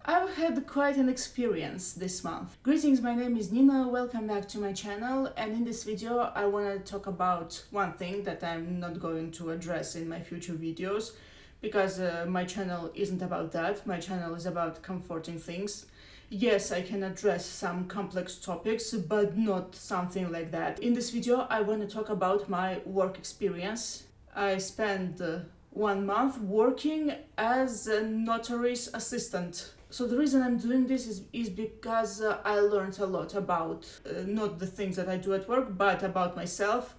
I've had quite an experience this month. Greetings, my name is Nina, welcome back to my channel, and in this video I want to talk about one thing that I'm not going to address in my future videos because my channel isn't about that. My channel is about comforting things. Yes, I can address some complex topics, but not something like that. In this video I want to talk about my work experience. I spent 1 month working as a notary's assistant. So the reason I'm doing this is because I learned a lot about not the things that I do at work, but about myself,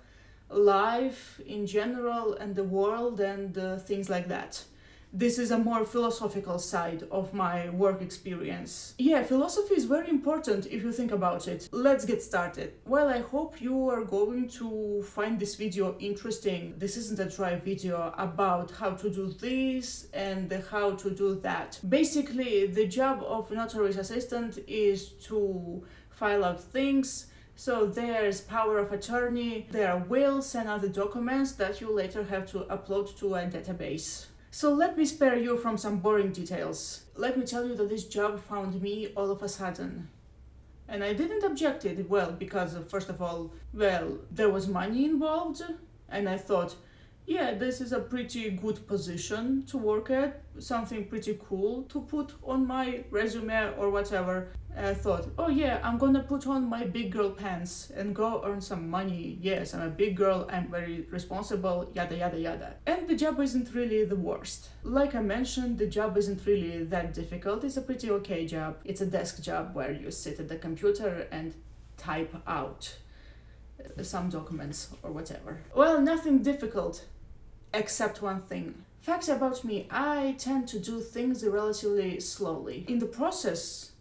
life in general, and the world, and things like that. This is a more philosophical side of my work experience. Yeah, philosophy is very important if you think about it. Let's get started. Well, I hope you are going to find this video interesting. This isn't a dry video about how to do this and how to do that. Basically, the job of notary's assistant is to file out things. So there's power of attorney, there are wills and other documents that you later have to upload to a database. So let me spare you from some boring details. Let me tell you that this job found me all of a sudden. And I didn't object it, well, because first of all, there was money involved, and I thought, yeah, this is a pretty good position to work at, something pretty cool to put on my resume or whatever. I thought, oh yeah, I'm gonna put on my big girl pants and go earn some money. Yes, I'm a big girl, I'm very responsible, yada yada yada. And the job isn't really the worst. Like I mentioned, the job isn't really that difficult. It's a pretty okay job. It's a desk job where you sit at the computer and type out some documents or whatever. Well, nothing difficult. Except one thing. Facts about me, I tend to do things relatively slowly. In the process,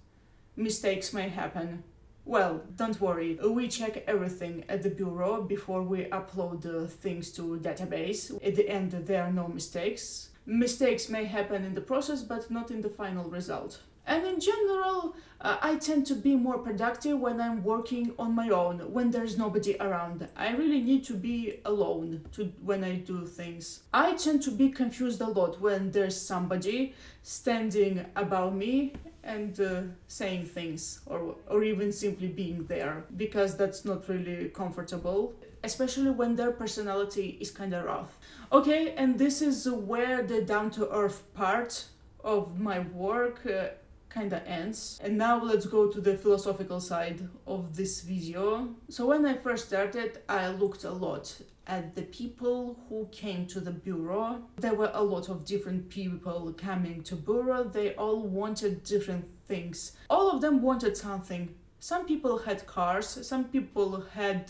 mistakes may happen. Well, don't worry, we check everything at the bureau before we upload things to database. At the end, there are no mistakes. Mistakes may happen in the process, but not in the final result. And in general, I tend to be more productive when I'm working on my own, when there's nobody around. I really need to be alone when I do things. I tend to be confused a lot when there's somebody standing above me and saying things, or even simply being there, because that's not really comfortable, especially when their personality is kind of rough. Okay, and this is where the down-to-earth part of my work kinda ends. And now let's go to the philosophical side of this video. So when I first started, I looked a lot at the people who came to the bureau. There were a lot of different people coming to bureau. They all wanted different things. All of them wanted something. Some people had cars, some people had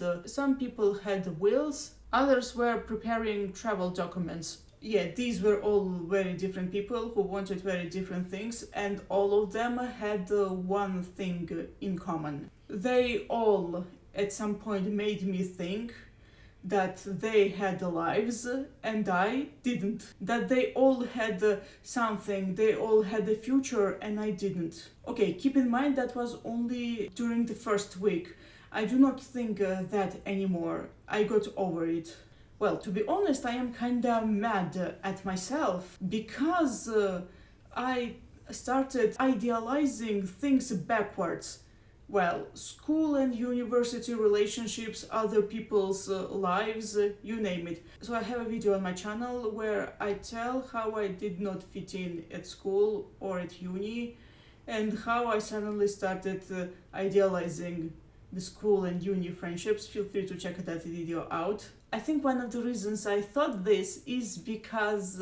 wills, others were preparing travel documents. Yeah, these were all very different people who wanted very different things, and all of them had one thing in common. They all, at some point, made me think that they had lives and I didn't. That they all had something, they all had a future and I didn't. Okay, keep in mind that was only during the first week. I do not think that anymore. I got over it. Well, to be honest, I am kinda mad at myself because I started idealizing things backwards. Well, school and university relationships, other people's lives, you name it. So I have a video on my channel where I tell how I did not fit in at school or at uni, and how I suddenly started idealizing the school and uni friendships. Feel free to check that video out. I think one of the reasons I thought this is because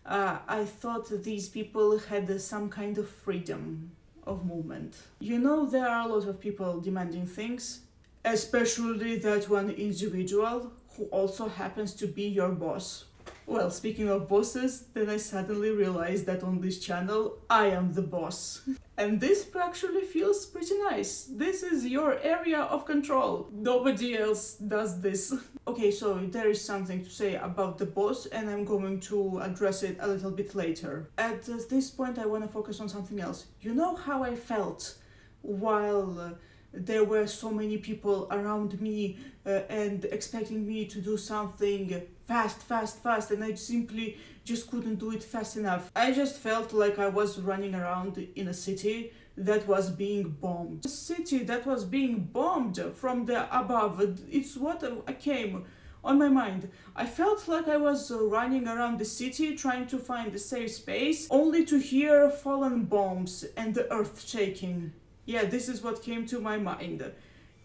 I thought these people had some kind of freedom of movement. You know, there are a lot of people demanding things, especially that one individual who also happens to be your boss. Well, speaking of bosses, then I suddenly realized that on this channel, I am the boss. And this actually feels pretty nice. This is your area of control. Nobody else does this. Okay, so there is something to say about the boss, and I'm going to address it a little bit later. At this point, I want to focus on something else. You know how I felt while there were so many people around me and expecting me to do something fast, fast, fast, and I simply just couldn't do it fast enough. I just felt like I was running around in a city that was being bombed. A city that was being bombed from the above. It's what came on my mind. I felt like I was running around the city trying to find a safe space, only to hear fallen bombs and the earth shaking. Yeah, this is what came to my mind.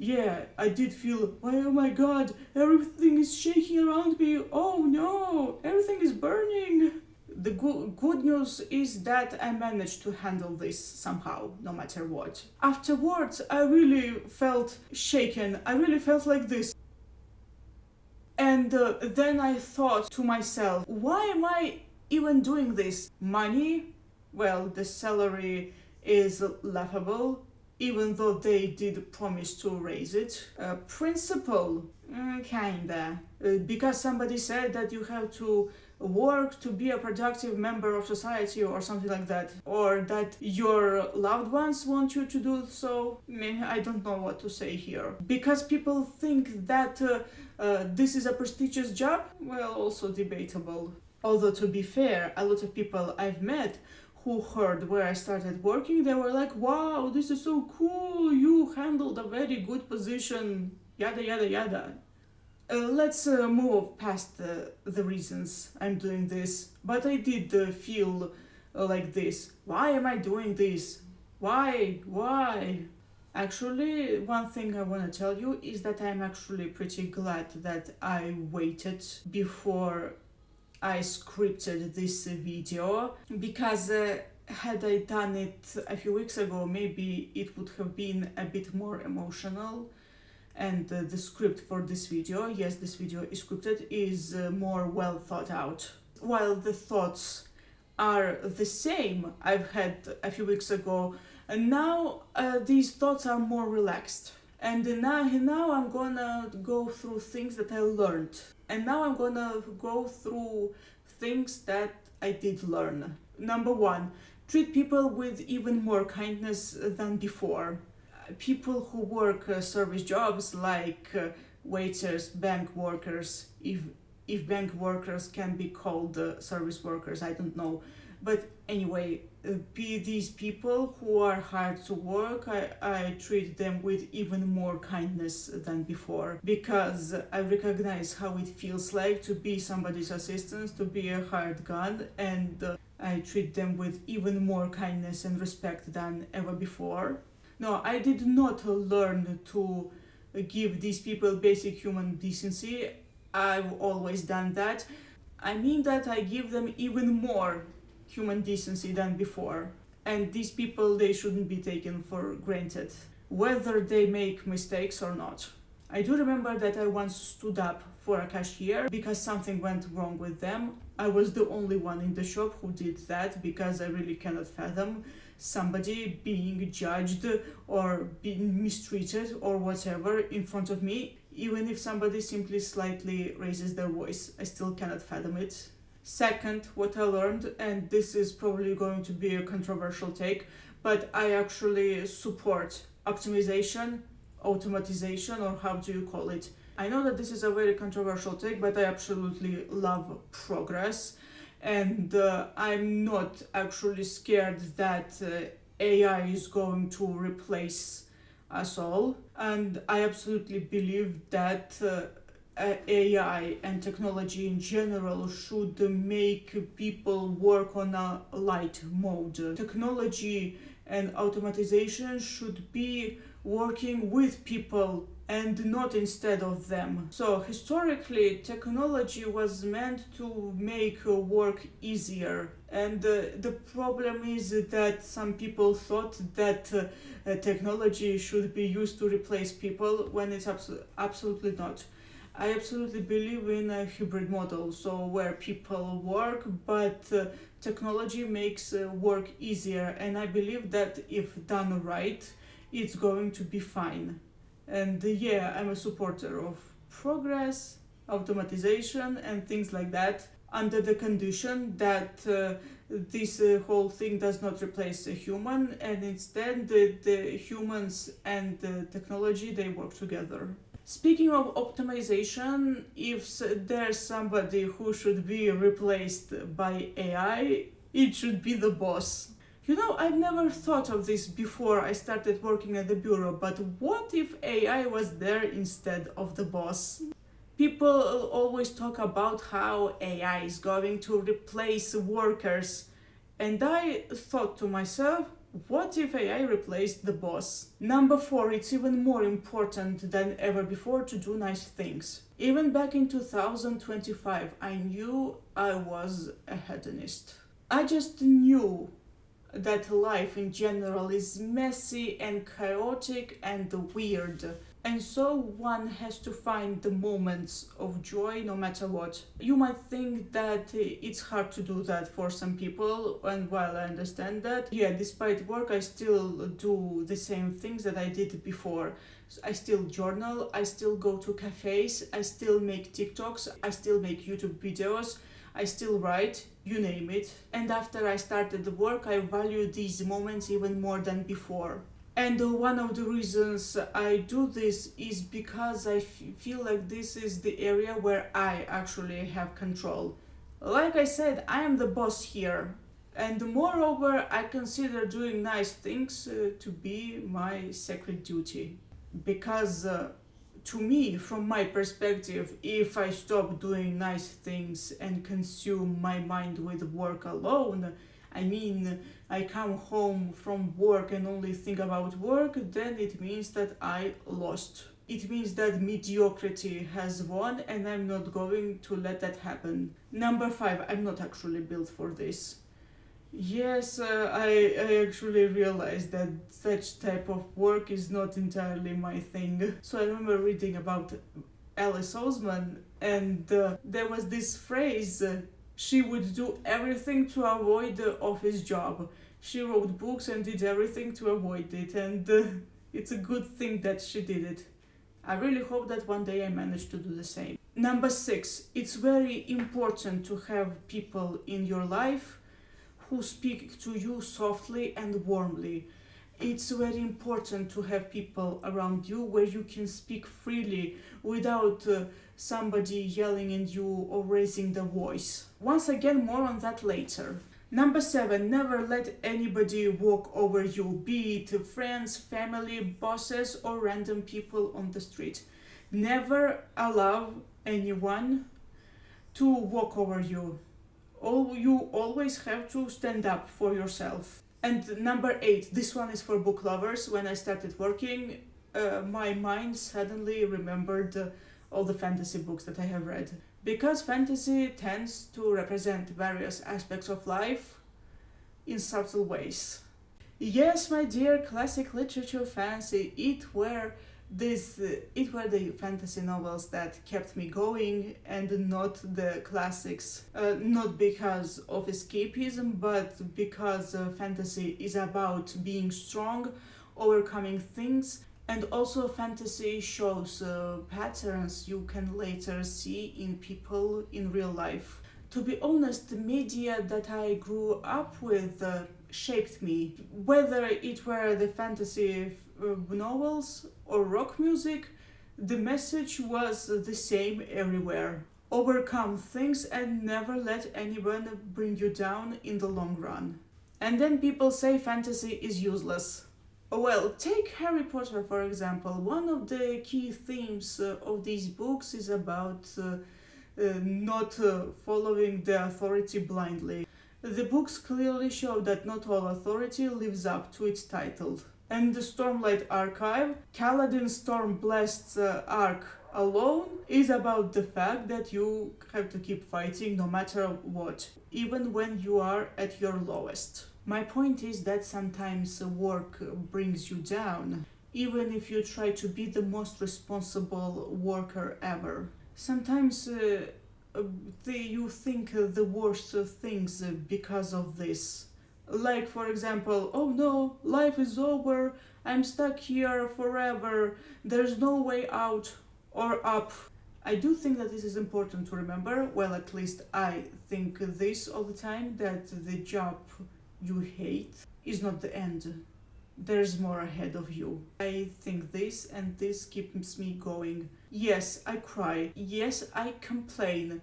Yeah, I did feel, oh my god, everything is shaking around me. Oh no, everything is burning. The good news is that I managed to handle this somehow, no matter what. Afterwards, I really felt shaken. I really felt like this. And then I thought to myself, why am I even doing this? Money? Well, the salary is laughable, even though they did promise to raise it. Principle? Kinda. Because somebody said that you have to work to be a productive member of society or something like that. Or that your loved ones want you to do so. I don't know what to say here. Because people think that this is a prestigious job? Well, also debatable. Although to be fair, a lot of people I've met who heard where I started working, they were like, wow, this is so cool, you handled a very good position, yada yada yada. Let's move past the reasons I'm doing this, but I did feel like this. Why am I doing this? Why? Actually, one thing I want to tell you is that I'm actually pretty glad that I waited before I scripted this video, because had I done it a few weeks ago, maybe it would have been a bit more emotional, and the script for this video, yes, this video is scripted, is more well thought out. While the thoughts are the same I've had a few weeks ago, and now these thoughts are more relaxed. And now I'm gonna go through things that I learned. And now I'm gonna go through things that I did learn. Number one, treat people with even more kindness than before. People who work service jobs like waiters, bank workers, if bank workers can be called service workers, I don't know. But anyway, these people who are hard to work, I treat them with even more kindness than before, because I recognize how it feels like to be somebody's assistant, to be a hired gun, and I treat them with even more kindness and respect than ever before. No, I did not learn to give these people basic human decency. I've always done that. I mean that I give them even more human decency than before. And these people, they shouldn't be taken for granted, whether they make mistakes or not. I do remember that I once stood up for a cashier because something went wrong with them. I was the only one in the shop who did that, because I really cannot fathom somebody being judged or being mistreated or whatever in front of me. Even if somebody simply slightly raises their voice, I still cannot fathom it. Second, what I learned, and this is probably going to be a controversial take, but I actually support optimization, automatization, or how do you call it? I know that this is a very controversial take, but I absolutely love progress, and I'm not actually scared that AI is going to replace us all, and I absolutely believe that AI and technology in general should make people work on a light mode. Technology and automatization should be working with people and not instead of them. So historically, technology was meant to make work easier, and the problem is that some people thought that technology should be used to replace people, when it's absolutely not. I absolutely believe in a hybrid model, so where people work, but technology makes work easier, and I believe that if done right, it's going to be fine. And yeah, I'm a supporter of progress, automatization, and things like that, under the condition that this whole thing does not replace a human, and instead the humans and the technology, they work together. Speaking of optimization, if there's somebody who should be replaced by AI, it should be the boss. You know, I've never thought of this before I started working at the bureau, but what if AI was there instead of the boss? People always talk about how AI is going to replace workers, and I thought to myself, what if AI replaced the boss? Number 4, it's even more important than ever before to do nice things. Even back in 2025, I knew I was a hedonist. I just knew that life in general is messy and chaotic and weird. And so one has to find the moments of joy no matter what. You might think that it's hard to do that for some people, and while I understand that, yeah, despite work, I still do the same things that I did before. I still journal, I still go to cafes, I still make TikToks, I still make YouTube videos, I still write, you name it. And after I started the work, I value these moments even more than before. And one of the reasons I do this is because I feel like this is the area where I actually have control. Like I said, I am the boss here. And moreover, I consider doing nice things to be my sacred duty. Because to me, from my perspective, if I stop doing nice things and consume my mind with work alone, I mean, I come home from work and only think about work, then it means that I lost. It means that mediocrity has won, and I'm not going to let that happen. Number 5, I'm not actually built for this. Yes, I actually realized that such type of work is not entirely my thing. So I remember reading about Alice Oseman, and there was this phrase, she would do everything to avoid the office job. She wrote books and did everything to avoid it, and it's a good thing that she did it. I really hope that one day I manage to do the same. Number 6, it's very important to have people in your life who speak to you softly and warmly. It's very important to have people around you where you can speak freely without somebody yelling at you or raising their voice. Once again, more on that later. Number 7, never let anybody walk over you, be it friends, family, bosses, or random people on the street. Never allow anyone to walk over you. You always have to stand up for yourself. And number 8, this one is for book lovers. When I started working, my mind suddenly remembered all the fantasy books that I have read. Because fantasy tends to represent various aspects of life in subtle ways. Yes, my dear classic literature fans, it were the fantasy novels that kept me going, and not the classics. Not because of escapism, but because fantasy is about being strong, overcoming things, and also fantasy shows patterns you can later see in people in real life. To be honest, the media that I grew up with shaped me. Whether it were the fantasy novels or rock music, the message was the same everywhere. Overcome things and never let anyone bring you down in the long run. And then people say fantasy is useless. Well, take Harry Potter for example. One of the key themes of these books is about not following the authority blindly. The books clearly show that not all authority lives up to its title. And the Stormlight Archive, Kaladin Stormblast's arc alone, is about the fact that you have to keep fighting no matter what, even when you are at your lowest. My point is that sometimes work brings you down, even if you try to be the most responsible worker ever. Sometimes you think the worst things because of this. Like, for example, oh no, life is over, I'm stuck here forever, there's no way out or up. I do think that this is important to remember. Well, at least I think this all the time, that the job you hate is not the end. There's more ahead of you. I think this, and this keeps me going. Yes, I cry. Yes, I complain.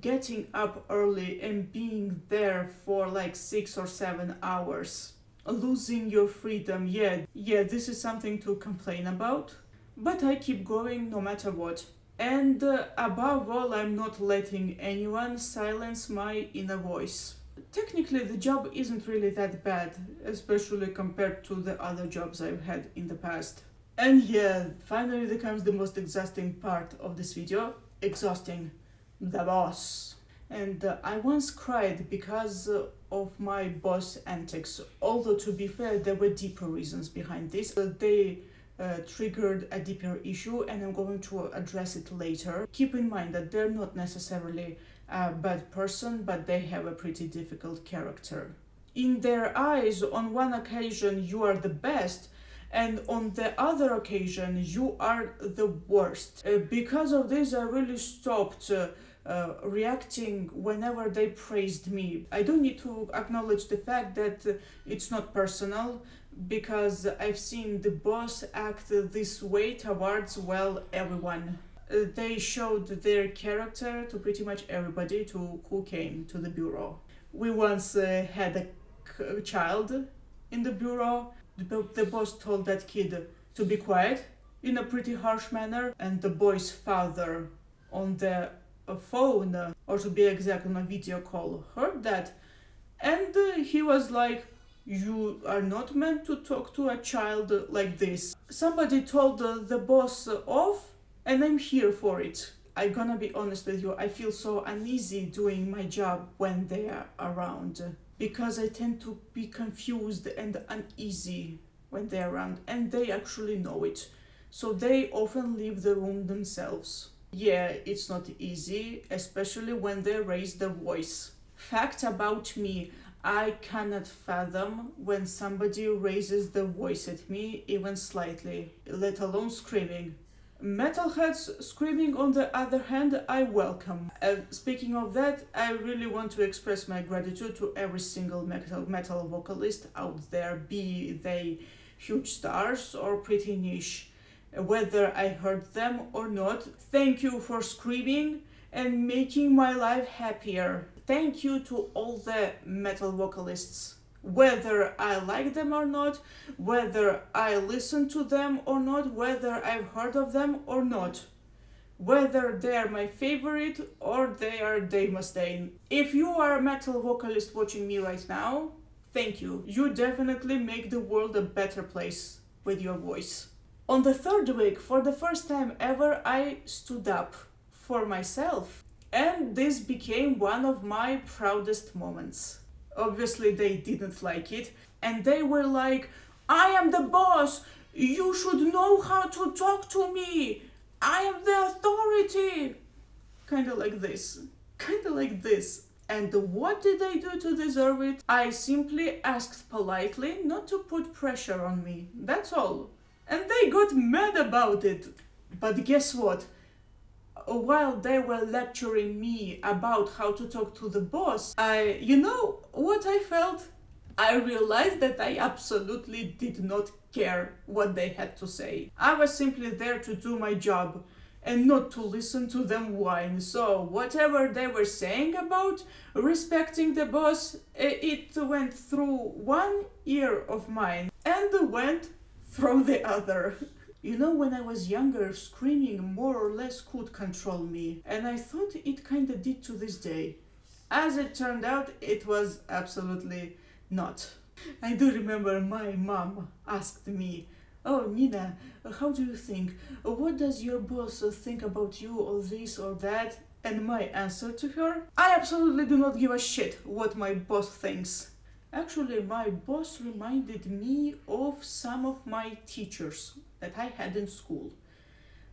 Getting up early and being there for like 6 or 7 hours. Losing your freedom. Yeah, this is something to complain about. But I keep going no matter what. And above all, I'm not letting anyone silence my inner voice. Technically, the job isn't really that bad, especially compared to the other jobs I've had in the past. And yeah, finally comes the most exhausting part of this video. Exhausting. The boss. And I once cried because of my boss antics, although to be fair, there were deeper reasons behind this. They triggered a deeper issue, and I'm going to address it later. Keep in mind that they're not necessarily a bad person, but they have a pretty difficult character. In their eyes, on one occasion you are the best, and on the other occasion you are the worst. Because of this, I really stopped reacting whenever they praised me. I don't need to acknowledge the fact that it's not personal, because I've seen the boss act this way towards, well, everyone. They showed their character to pretty much everybody who came to the bureau. We once had a child in the bureau. The boss told that kid to be quiet in a pretty harsh manner, and the boy's father on the phone, or to be exact, on a video call, heard that, and he was like, "You are not meant to talk to a child like this." Somebody told the boss off, and I'm here for it. I'm gonna be honest with you, I feel so uneasy doing my job when they are around, because I tend to be confused and uneasy when they're around, and they actually know it. So they often leave the room themselves. Yeah, it's not easy, especially when they raise their voice. Fact about me, I cannot fathom when somebody raises their voice at me, even slightly, let alone screaming. Metalheads screaming, on the other hand, I welcome. Speaking of that, I really want to express my gratitude to every single metal vocalist out there, be they huge stars or pretty niche. Whether I heard them or not, thank you for screaming and making my life happier. Thank you to all the metal vocalists. Whether I like them or not, whether I listen to them or not, whether I've heard of them or not, whether they are my favorite or they are Dave Mustaine. If you are a metal vocalist watching me right now, thank you. You definitely make the world a better place with your voice. On the third week, for the first time ever, I stood up for myself, and this became one of my proudest moments. Obviously, they didn't like it, and they were like, "I am the boss, you should know how to talk to me, I am the authority." Kinda like this. And what did I do to deserve it? I simply asked politely not to put pressure on me, that's all. And they got mad about it. But guess what? While they were lecturing me about how to talk to the boss, you know what I felt? I realized that I absolutely did not care what they had to say. I was simply there to do my job and not to listen to them whine. So whatever they were saying about respecting the boss, it went through one ear of mine and went through the other. You know, when I was younger, screaming more or less could control me, and I thought it kinda did to this day. As it turned out, it was absolutely not. I do remember my mom asked me, "Oh, Nina, how do you think? What does your boss think about you, or this or that?" And my answer to her, "I absolutely do not give a shit what my boss thinks." Actually, my boss reminded me of some of my teachers that I had in school,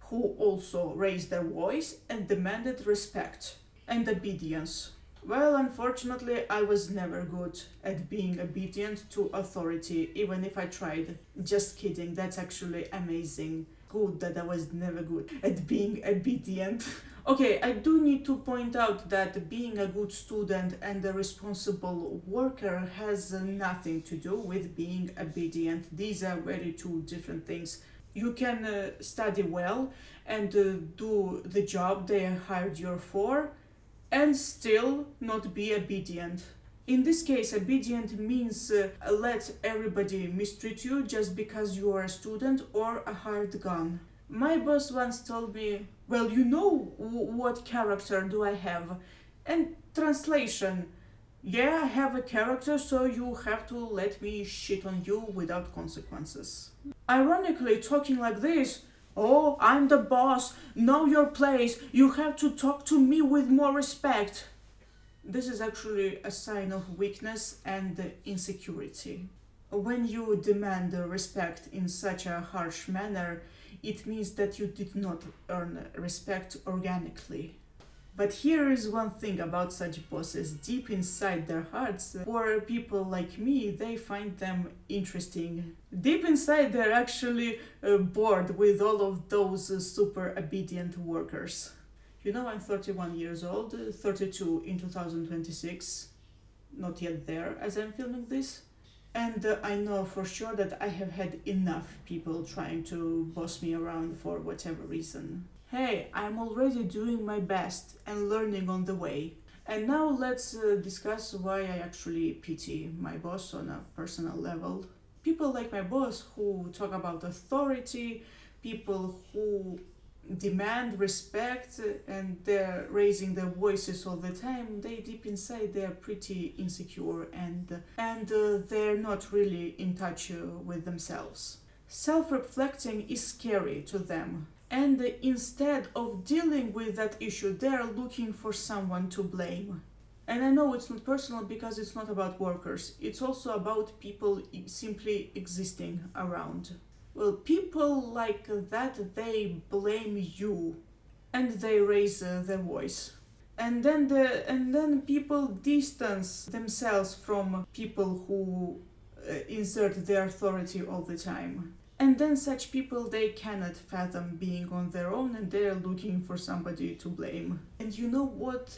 who also raised their voice and demanded respect and obedience. Well, unfortunately, I was never good at being obedient to authority, even if I tried. Just kidding, that's actually amazing. Good that I was never good at being obedient. Okay, I do need to point out that being a good student and a responsible worker has nothing to do with being obedient. These are very two different things. You can study well and do the job they hired you for and still not be obedient. In this case, obedient means let everybody mistreat you just because you are a student or a hired gun. My boss once told me, well, you know what character do I have? And translation, yeah, I have a character, so you have to let me shit on you without consequences. Ironically, talking like this, oh, I'm the boss, know your place, you have to talk to me with more respect. This is actually a sign of weakness and insecurity. When you demand respect in such a harsh manner, it means that you did not earn respect organically. But here is one thing about such bosses. Deep inside their hearts, for people like me, they find them interesting. Deep inside, they're actually bored with all of those super obedient workers. You know, I'm 31 years old, 32 in 2026, not yet there as I'm filming this. And I know for sure that I have had enough people trying to boss me around for whatever reason. Hey, I'm already doing my best and learning on the way. And now let's discuss why I actually pity my boss on a personal level. People like my boss who talk about authority, people who demand respect and they're raising their voices all the time, they deep inside they're pretty insecure and they're not really in touch with themselves. Self-reflecting is scary to them, and instead of dealing with that issue, they're looking for someone to blame. And I know it's not personal because it's not about workers, it's also about people simply existing around. Well, people like that, they blame you and they raise their voice. And then people distance themselves from people who insert their authority all the time. And then such people, they cannot fathom being on their own and they're looking for somebody to blame. And you know what?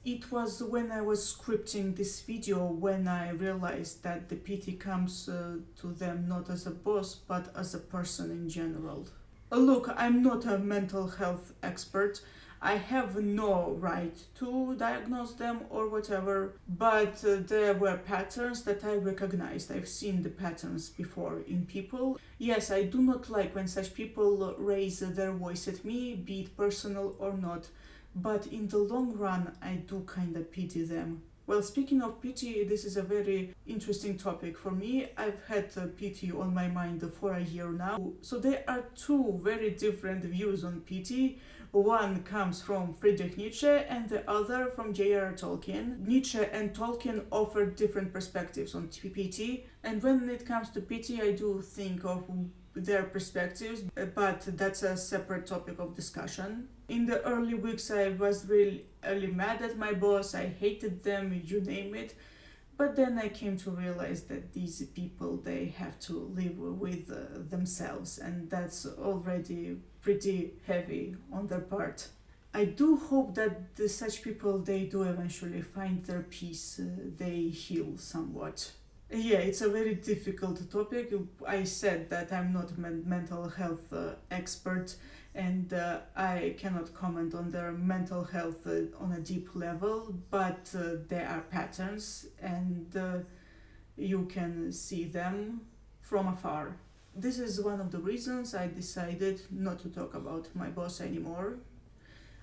It was when I was scripting this video when I realized that the pity comes to them not as a boss but as a person in general. Look, I'm not a mental health expert. I have no right to diagnose them or whatever, but there were patterns that I recognized. I've seen the patterns before in people. Yes, I do not like when such people raise their voice at me, be it personal or not. But in the long run, I do kind of pity them. Well, speaking of pity, this is a very interesting topic for me. I've had pity on my mind for a year now. So there are two very different views on pity. One comes from Friedrich Nietzsche and the other from J.R.R. Tolkien. Nietzsche and Tolkien offer different perspectives on pity. And when it comes to pity, I do think of their perspectives, but that's a separate topic of discussion. In the early weeks, I was really mad at my boss, I hated them, you name it. But then I came to realize that these people, they have to live with themselves, and that's already pretty heavy on their part. I do hope that such people, they do eventually find their peace, they heal somewhat. Yeah, it's a very difficult topic. I said that I'm not a mental health expert and I cannot comment on their mental health on a deep level, but there are patterns and you can see them from afar. This is one of the reasons I decided not to talk about my boss anymore.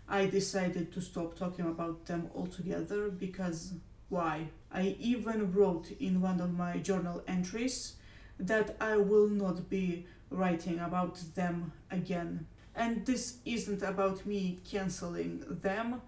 I decided to stop talking about them altogether because why? I even wrote in one of my journal entries that I will not be writing about them again. And this isn't about me canceling them,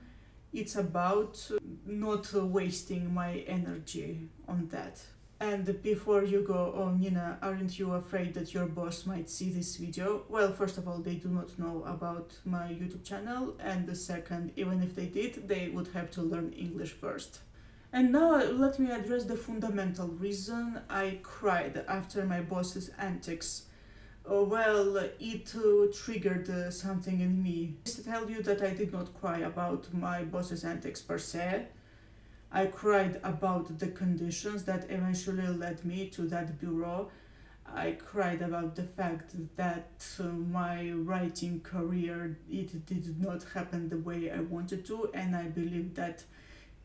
it's about not wasting my energy on that. And before you go, oh Nina, aren't you afraid that your boss might see this video? Well, first of all, they do not know about my YouTube channel, and the second, even if they did, they would have to learn English first. And now let me address the fundamental reason I cried after my boss's antics. Well, it triggered something in me. Just to tell you that I did not cry about my boss's antics per se. I cried about the conditions that eventually led me to that bureau. I cried about the fact that my writing career, it did not happen the way I wanted to, and I believe that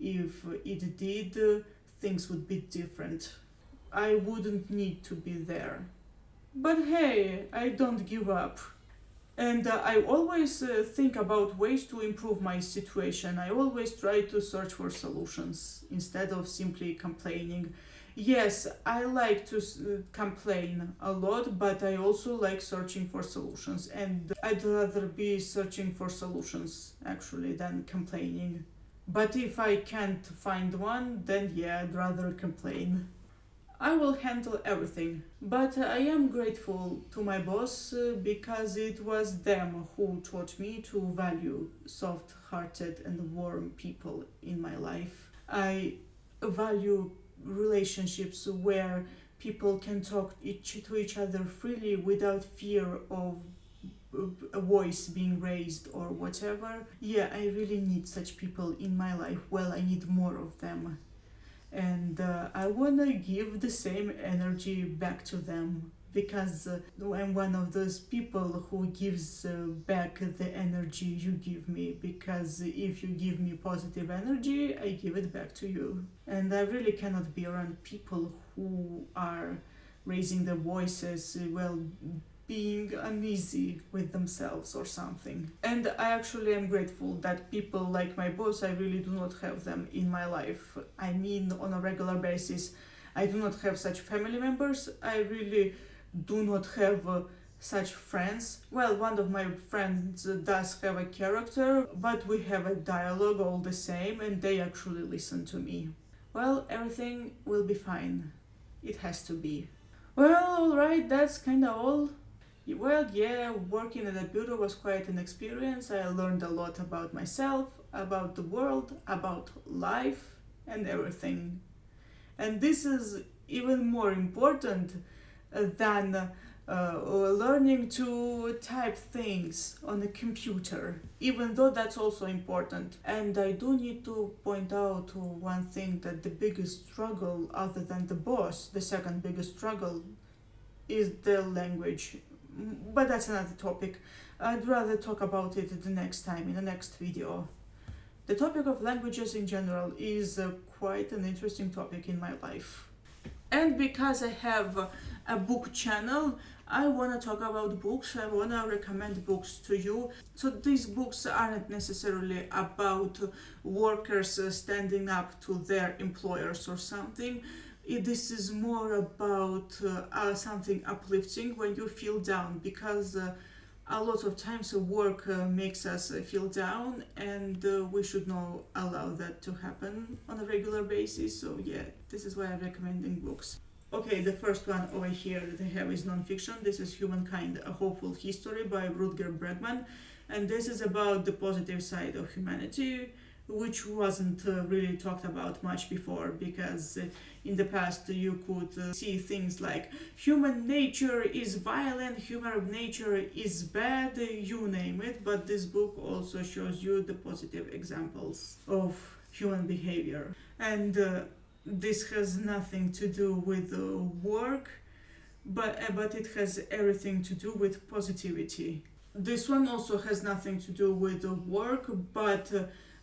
if it did, things would be different. I wouldn't need to be there. But hey, I don't give up. And I always think about ways to improve my situation. I always try to search for solutions instead of simply complaining. Yes, I like to complain a lot, but I also like searching for solutions. And I'd rather be searching for solutions actually than complaining. But if I can't find one, then yeah, I'd rather complain. I will handle everything, but I am grateful to my boss because it was them who taught me to value soft hearted and warm people in my life. I value relationships where people can talk to each other freely without fear of a voice being raised or whatever. Yeah, I really need such people in my life. Well, I need more of them, and I want to give the same energy back to them because I'm one of those people who gives back the energy you give me, because if you give me positive energy, I give it back to you. And I really cannot be around people who are raising their voices, well, being uneasy with themselves or something. And I actually am grateful that people like my boss, I really do not have them in my life. I mean, on a regular basis, I do not have such family members. I really do not have such friends. Well, one of my friends does have a character, but we have a dialogue all the same, and they actually listen to me. Well, everything will be fine. It has to be. Well, alright, that's kinda all. Well, yeah, working at a bureau was quite an experience. I learned a lot about myself, about the world, about life, and everything. And this is even more important than learning to type things on a computer, even though that's also important. And I do need to point out one thing, that the biggest struggle, other than the boss, the second biggest struggle is the language. But that's another topic. I'd rather talk about it the next time, in the next video. The topic of languages in general is quite an interesting topic in my life. And because I have a book channel, I want to talk about books. I want to recommend books to you. So these books aren't necessarily about workers standing up to their employers or something. This is more about something uplifting when you feel down, because a lot of times work makes us feel down, and we should not allow that to happen on a regular basis. So yeah, this is why I'm recommending books. Okay, the first one over here that I have is non-fiction. This is Humankind, A Hopeful History by Rutger Bregman. And this is about the positive side of humanity, which wasn't really talked about much before, because in the past you could see things like human nature is violent, human nature is bad, you name it. But this book also shows you the positive examples of human behavior. And this has nothing to do with work, but it has everything to do with positivity. This one also has nothing to do with work, but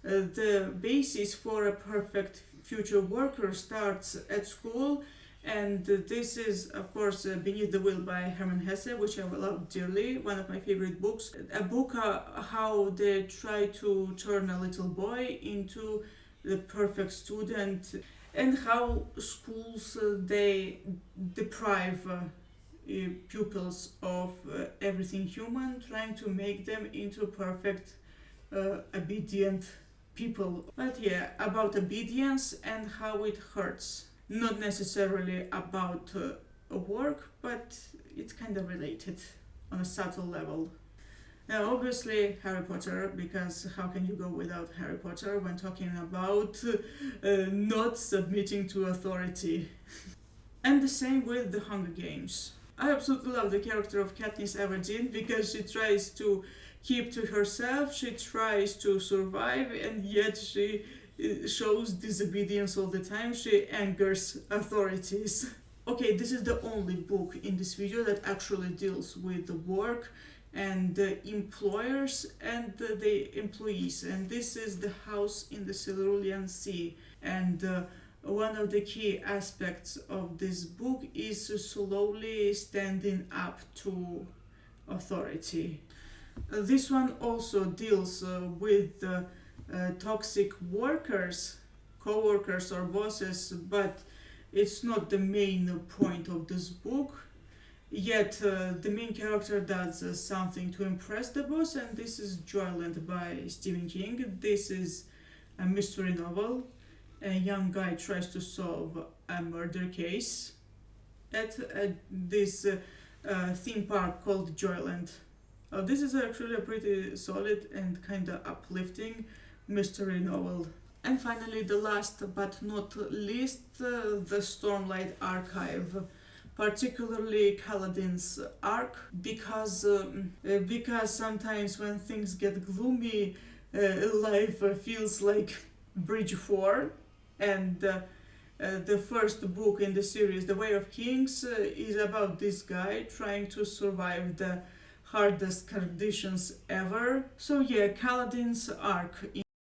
the basis for a perfect future worker starts at school. And this is, of course, Beneath the Wheel by Hermann Hesse, which I love dearly, one of my favorite books. A book how they try to turn a little boy into the perfect student, and how schools they deprive pupils of everything human, trying to make them into perfect, obedient people. But yeah, about obedience and how it hurts. Not necessarily about work, but it's kind of related on a subtle level. Now, obviously, Harry Potter, because how can you go without Harry Potter when talking about not submitting to authority? And the same with The Hunger Games. I absolutely love the character of Katniss Everdeen because she tries to keep to herself, she tries to survive, and yet she shows disobedience all the time. She angers authorities. Okay, this is the only book in this video that actually deals with the work and the employers and the employees, and this is the house in the Cerulean Sea. And one of the key aspects of this book is slowly standing up to authority. This one also deals with toxic workers, co-workers or bosses, but it's not the main point of this book. Yet the main character does something to impress the boss, and this is Joyland by Stephen King. This is a mystery novel. A young guy tries to solve a murder case at this theme park called Joyland. This is actually a pretty solid and kind of uplifting mystery novel. And finally, the last but not least, the Stormlight Archive, particularly Kaladin's arc, because sometimes when things get gloomy, life feels like Bridge 4, and the first book in the series, The Way of Kings, is about this guy trying to survive the hardest conditions ever. So yeah, Kaladin's arc